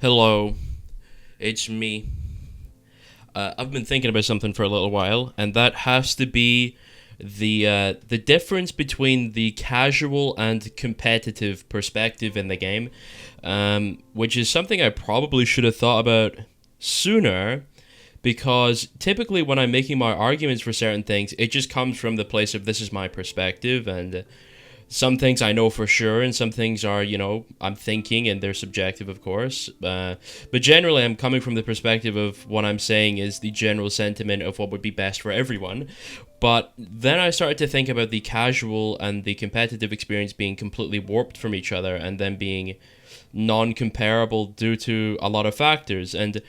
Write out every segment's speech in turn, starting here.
Hello, it's me. I've been thinking about something for a little while, and that has to be the difference between the casual and competitive perspective in the game, which is something I probably should have thought about sooner. Because typically, when I'm making my arguments for certain things, it just comes from the place of this is my perspective, and some things I know for sure, and some things are, I'm thinking, and they're subjective, of course. But generally, I'm coming from the perspective of what I'm saying is the general sentiment of what would be best for everyone. But then I started to think about the casual and the competitive experience being completely warped from each other, and then being non-comparable due to a lot of factors. And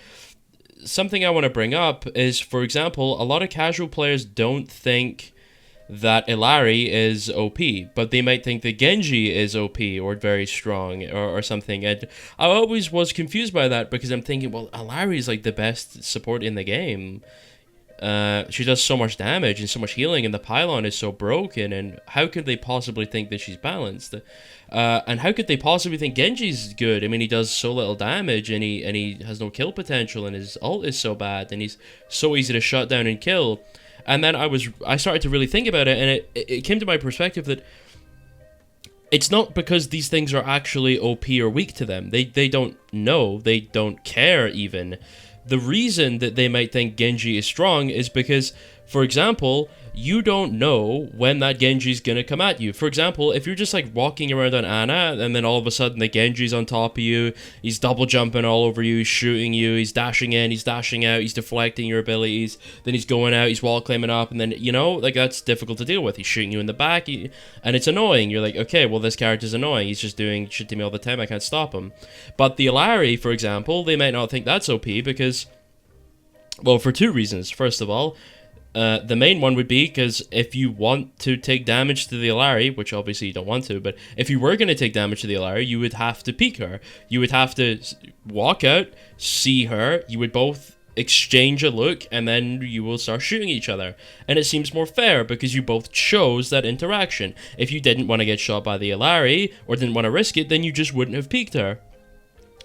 something I want to bring up is, for example, a lot of casual players don't think that Iliari is OP, but they might think that Genji is OP or very strong or something. And I always was confused by that because I'm thinking, well, Iliari is like the best support in the game. She does so much damage and so much healing, and the pylon is so broken. And how could they possibly think that she's balanced? And how could they possibly think Genji's good? I mean, he does so little damage, and he has no kill potential, and his ult is so bad, and he's so easy to shut down and kill. And then I started to really think about it, and it came to my perspective that it's not because these things are actually OP or weak to them. They don't know. They don't care even. The reason that they might think Genji is strong is because, for example, you don't know when that Genji's gonna come at you. For example, if you're just like walking around on Ana, and then all of a sudden the Genji's on top of you, he's double jumping all over you, he's shooting you, he's dashing in, he's dashing out, he's deflecting your abilities, then he's going out, he's wall climbing up, and then, that's difficult to deal with. He's shooting you in the back, and it's annoying. You're like, okay, well, this character's annoying, he's just doing shit to me all the time, I can't stop him. But the Iliari, for example, they might not think that's OP because, well, for two reasons. First of all, the main one would be because if you want to take damage to the Iliari, which obviously you don't want to, but if you were going to take damage to the Iliari, you would have to peek her. You would have to walk out, see her, you would both exchange a look, and then you will start shooting each other. And it seems more fair because you both chose that interaction. If you didn't want to get shot by the Iliari, or didn't want to risk it, then you just wouldn't have peeked her.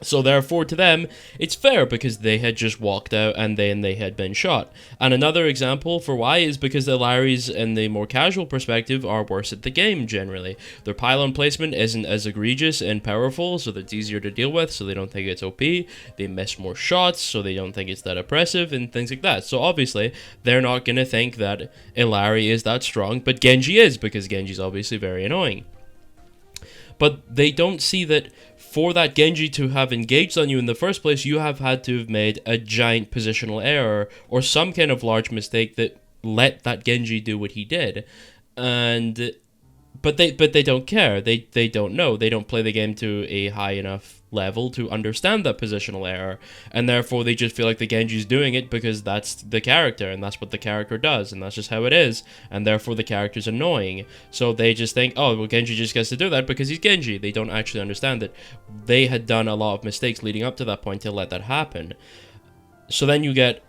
So therefore, to them, it's fair because they had just walked out and then they had been shot. And another example for why is because the Ilaris in the more casual perspective are worse at the game, generally. Their pylon placement isn't as egregious and powerful, so it's easier to deal with, so they don't think it's OP. They miss more shots, so they don't think it's that oppressive, and things like that. So obviously, they're not going to think that Iliari is that strong, but Genji is, because Genji's obviously very annoying. But they don't see that for that Genji to have engaged on you in the first place, you have had to have made a giant positional error or some kind of large mistake that let that Genji do what he did. And but they don't care. They don't know. They don't play the game to a high enough level to understand that positional error, and therefore they just feel like the Genji's doing it because that's the character and that's what the character does and that's just how it is, and therefore the character's annoying. So they just think, oh, well, Genji just gets to do that because he's Genji. They don't actually understand that they had done a lot of mistakes leading up to that point to let that happen. So then you get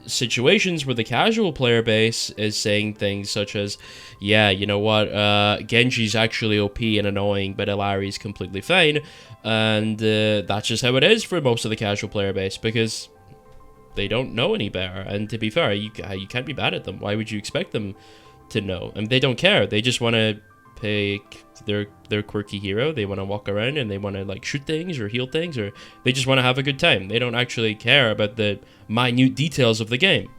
situations where the casual player base is saying things such as, yeah, you know what, Genji's actually OP and annoying, but Ilari's completely fine, and that's just how it is for most of the casual player base, because they don't know any better, and to be fair, you can't be bad at them. Why would you expect them to know? I mean, they don't care. They just want to pick their quirky hero. They want to walk around and they want to like shoot things or heal things, or they just want to have a good time. They don't actually care about the minute details of the game.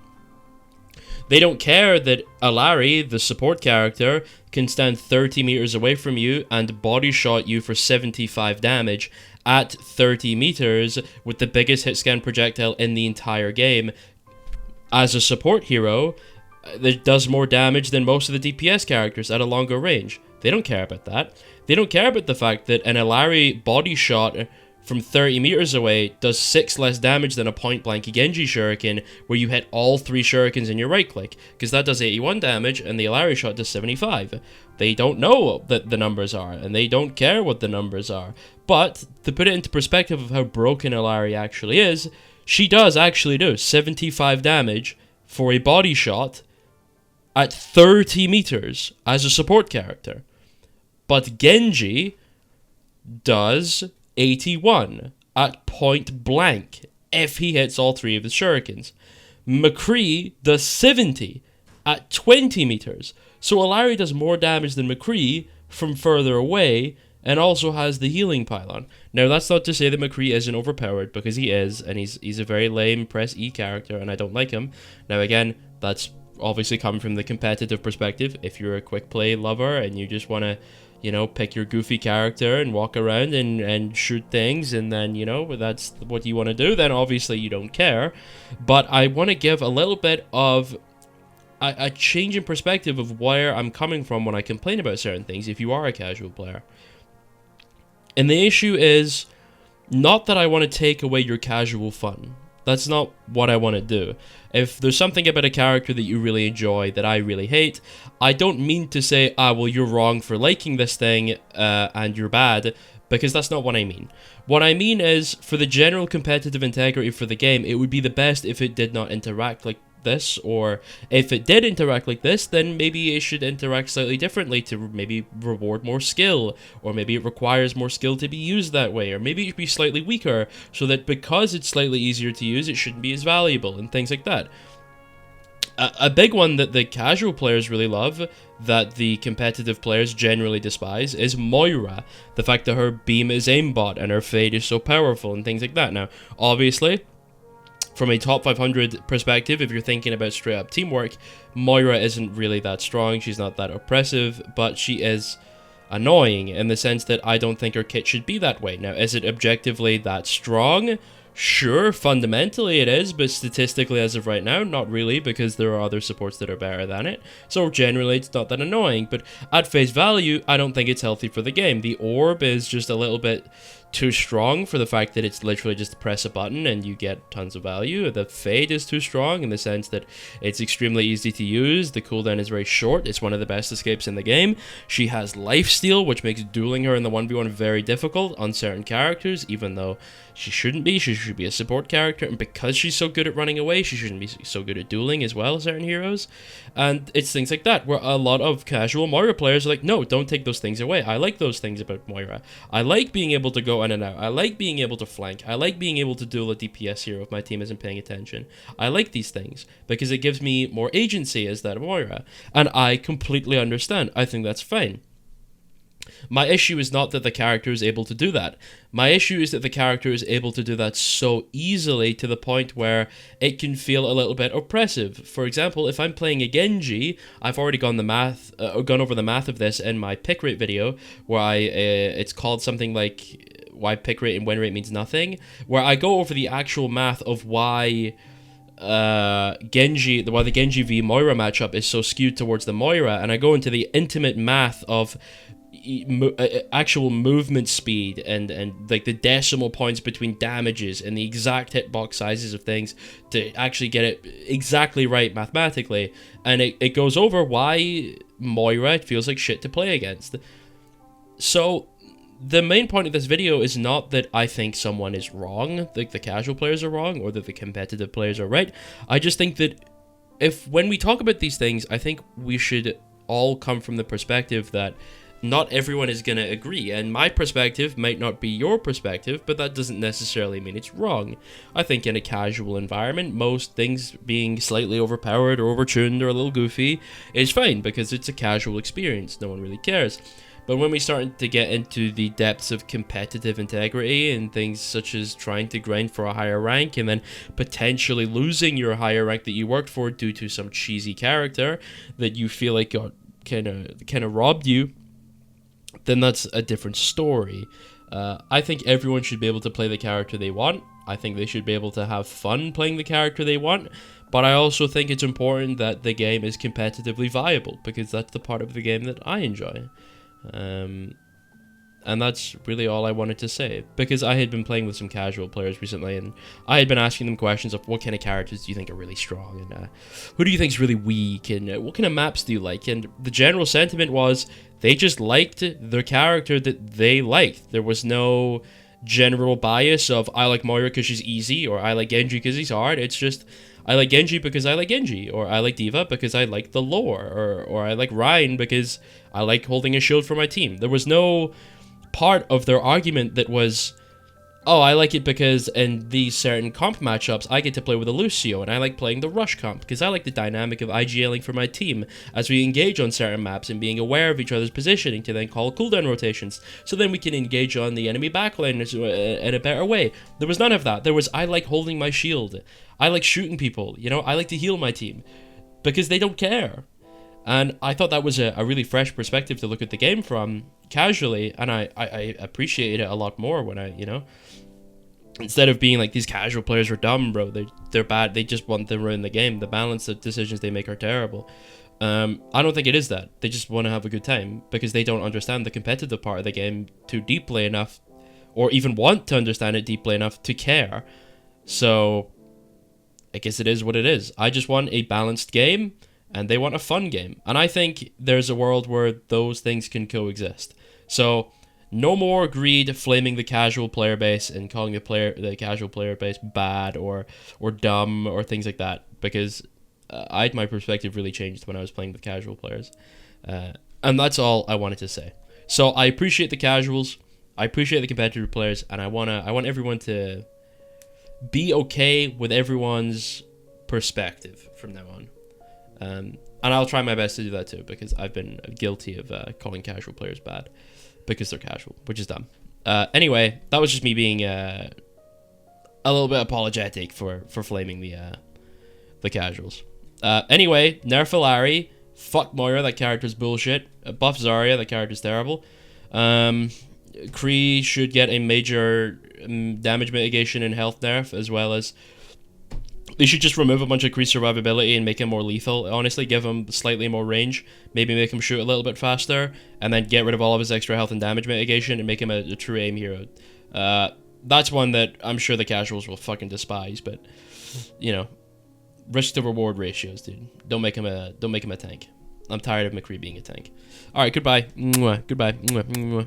They don't care that Iliari, the support character, can stand 30 meters away from you and body shot you for 75 damage at 30 meters with the biggest hit scan projectile in the entire game. As a support hero, that does more damage than most of the DPS characters at a longer range. They don't care about that. They don't care about the fact that an Iliari body shot from 30 meters away does 6 less damage than a point-blank Genji shuriken, where you hit all 3 shurikens in your right-click, because that does 81 damage, and the Iliari shot does 75. They don't know what the numbers are, and they don't care what the numbers are. But, to put it into perspective of how broken Iliari actually is, she does actually do 75 damage for a body shot at 30 meters as a support character. But Genji does 81 at point blank if he hits all 3 of his shurikens. McCree does 70 at 20 meters. So Iliari does more damage than McCree from further away, and also has the healing pylon. Now, that's not to say that McCree isn't overpowered, because he is, and he's a very lame press E character, and I don't like him. Now, again, that's obviously coming from the competitive perspective. If you're a quick play lover and you just want to, you know, pick your goofy character and walk around and shoot things, and then, you know, that's what you want to do, then obviously you don't care. But I want to give a little bit of a change in perspective of where I'm coming from when I complain about certain things if you are a casual player. And the issue is not that I want to take away your casual fun. That's not what I want to do. If there's something about a character that you really enjoy that I really hate, I don't mean to say, well, you're wrong for liking this thing and you're bad, because that's not what I mean. What I mean is, for the general competitive integrity for the game, it would be the best if it did not interact like this, or if it did interact like this, then maybe it should interact slightly differently to maybe reward more skill, or maybe it requires more skill to be used that way, or maybe it should be slightly weaker, so that because it's slightly easier to use, it shouldn't be as valuable, and things like that. A big one that the casual players really love, that the competitive players generally despise, is Moira. The fact that her beam is aimbot, and her fade is so powerful, and things like that. Now, obviously, from a top 500 perspective, if you're thinking about straight up teamwork, Moira isn't really that strong, she's not that oppressive, but she is annoying in the sense that I don't think her kit should be that way. Now, is it objectively that strong? Sure, fundamentally it is, but statistically as of right now, not really, because there are other supports that are better than it. So generally it's not that annoying, but at face value, I don't think it's healthy for the game. The orb is just a little bit too strong for the fact that it's literally just press a button and you get tons of value. The fade is too strong in the sense that it's extremely easy to use. The cooldown is very short. It's one of the best escapes in the game. She has lifesteal, which makes dueling her in the 1v1 very difficult on certain characters, even though she shouldn't be. She should be a support character, and because she's so good at running away, she shouldn't be so good at dueling as well as certain heroes. And it's things like that, where a lot of casual Moira players are like, no, don't take those things away. I like those things about Moira. I like being able to go in and out. I like being able to flank. I like being able to duel a DPS hero if my team isn't paying attention. I like these things, because it gives me more agency as that Moira. And I completely understand. I think that's fine. My issue is not that the character is able to do that. My issue is that the character is able to do that so easily to the point where it can feel a little bit oppressive. For example, if I'm playing a Genji, I've already gone over the math of this in my pick rate video, where it's called something like why pick rate and win rate means nothing, where I go over the actual math of why the Genji v Moira matchup is so skewed towards the Moira, and I go into the intimate math of actual movement speed and like the decimal points between damages and the exact hitbox sizes of things to actually get it exactly right mathematically, and it goes over why Moira feels like shit to play against. So the main point of this video is not that I think someone is wrong, like the casual players are wrong, or that the competitive players are right. I just think that when we talk about these things, I think we should all come from the perspective that not everyone is going to agree, and my perspective might not be your perspective, but that doesn't necessarily mean it's wrong. I think in a casual environment, most things being slightly overpowered or overtuned or a little goofy is fine, because it's a casual experience, no one really cares. But when we start to get into the depths of competitive integrity and things such as trying to grind for a higher rank and then potentially losing your higher rank that you worked for due to some cheesy character that you feel like got kind of robbed you, then that's a different story. I think everyone should be able to play the character they want. I think they should be able to have fun playing the character they want. But I also think it's important that the game is competitively viable, because that's the part of the game that I enjoy. And that's really all I wanted to say, because I had been playing with some casual players recently, and I had been asking them questions of what kind of characters do you think are really strong, and who do you think is really weak, and what kind of maps do you like? And the general sentiment was they just liked their character that they liked. There was no general bias of I like Moira because she's easy, or I like Genji because he's hard. It's just I like Genji because I like Genji, or I like D.Va because I like the lore, or I like Ryan because I like holding a shield for my team. There was no part of their argument that was Oh, I like it because in these certain comp matchups, I get to play with a Lucio, and I like playing the rush comp, because I like the dynamic of IGLing for my team as we engage on certain maps and being aware of each other's positioning to then call cooldown rotations, so then we can engage on the enemy backline in a better way. There was none of that. There was, I like holding my shield. I like shooting people, you know, I like to heal my team, because they don't care. And I thought that was a really fresh perspective to look at the game from, casually, and I appreciated it a lot more when I, you know, instead of being like, these casual players are dumb, bro, they're bad, they just want to ruin the game, the balance of decisions they make are terrible. I don't think it is that. They just want to have a good time, because they don't understand the competitive part of the game too deeply enough, or even want to understand it deeply enough to care. So, I guess it is what it is. I just want a balanced game, and they want a fun game. And I think there's a world where those things can coexist. So, no more greed flaming the casual player base and calling the casual player base bad or dumb or things like that, because my perspective really changed when I was playing with casual players. And that's all I wanted to say. So I appreciate the casuals, I appreciate the competitive players, and I want everyone to be okay with everyone's perspective from now on. And I'll try my best to do that too, because I've been guilty of calling casual players bad because they're casual, which is dumb. Anyway, that was just me being a little bit apologetic for flaming the casuals. Anyway, nerf Iliari, fuck Moira, that character's bullshit. Buff Zarya, that character's terrible. Kree should get a major damage mitigation and health nerf, as well as they should just remove a bunch of Kree survivability and make him more lethal. Honestly, give him slightly more range. Maybe make him shoot a little bit faster. And then get rid of all of his extra health and damage mitigation and make him a true aim hero. That's one that I'm sure the casuals will fucking despise. But, you know, risk to reward ratios, dude. Don't make him a tank. I'm tired of McCree being a tank. Alright, goodbye. Mwah. Goodbye. Mwah. Mwah.